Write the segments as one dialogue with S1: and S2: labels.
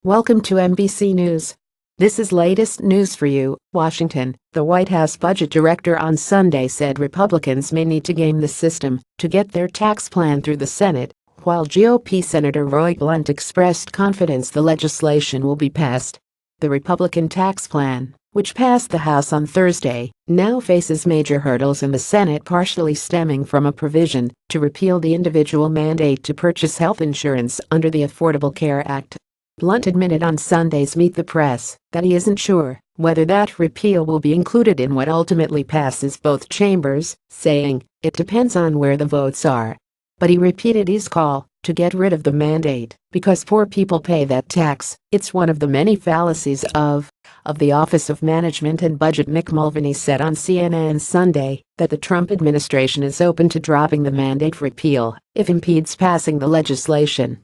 S1: Welcome to NBC News. This is latest news for you. Washington, the White House budget director on Sunday said Republicans may need to game the system to get their tax plan through the Senate, while GOP Senator Roy Blunt expressed confidence the legislation will be passed. The Republican tax plan, which passed the House on Thursday, now faces major hurdles in the Senate, partially stemming from a provision to repeal the individual mandate to purchase health insurance under the Affordable Care Act. Blunt admitted on Sunday's Meet the Press that he isn't sure whether that repeal will be included in what ultimately passes both chambers, saying, "It depends on where the votes are." But he repeated his call to get rid of the mandate because poor people pay that tax. It's one of the many fallacies of the Office of Management and Budget. Mulvaney said on CNN Sunday that the Trump administration is open to dropping the mandate repeal if it impedes passing the legislation.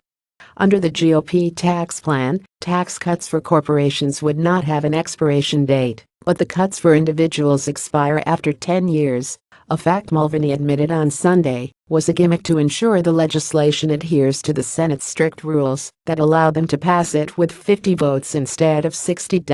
S1: Under the GOP tax plan, tax cuts for corporations would not have an expiration date, but the cuts for individuals expire after 10 years, a fact Mulvaney admitted on Sunday was a gimmick to ensure the legislation adheres to the Senate's strict rules that allow them to pass it with 50 votes instead of 60.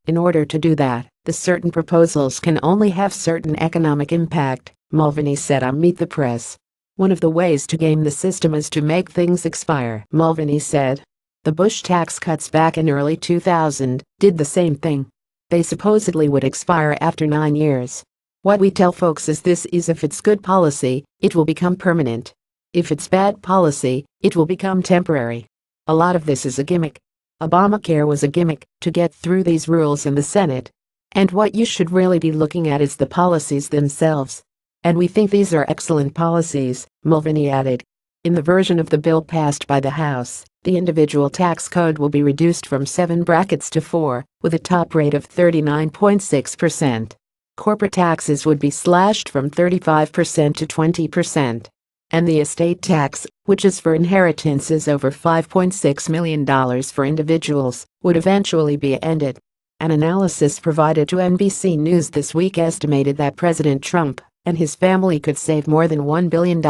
S1: In order to do that, the certain proposals can only have certain economic impact, Mulvaney said on Meet the Press. One of the ways to game the system is to make things expire, Mulvaney said. The Bush tax cuts back in early 2000 did the same thing. They supposedly would expire after 9 years. What we tell folks is this: if it's good policy, it will become permanent. If it's bad policy, it will become temporary. A lot of this is a gimmick. Obamacare was a gimmick to get through these rules in the Senate. And what you should really be looking at is the policies themselves. And we think these are excellent policies, Mulvaney added. In the version of the bill passed by the House, the individual tax code will be reduced from 7 brackets to 4, with a top rate of 39.6%. Corporate taxes would be slashed from 35% to 20%. And the estate tax, which is for inheritances over $5.6 million for individuals, would eventually be ended. An analysis provided to NBC News this week estimated that President Trump and his family could save more than $1 billion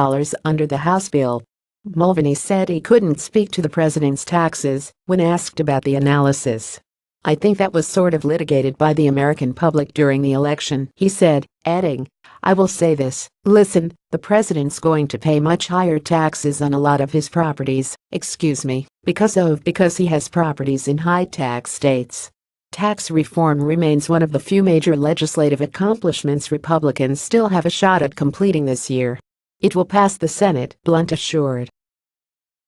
S1: under the House bill. Mulvaney said he couldn't speak to the president's taxes when asked about the analysis. "I think that was sort of litigated by the American public during the election," he said, adding, "I will say this, listen, the president's going to pay much higher taxes on a lot of his properties, because he has properties in high-tax states." Tax reform remains one of the few major legislative accomplishments Republicans still have a shot at completing this year. It will pass the Senate, Blunt assured.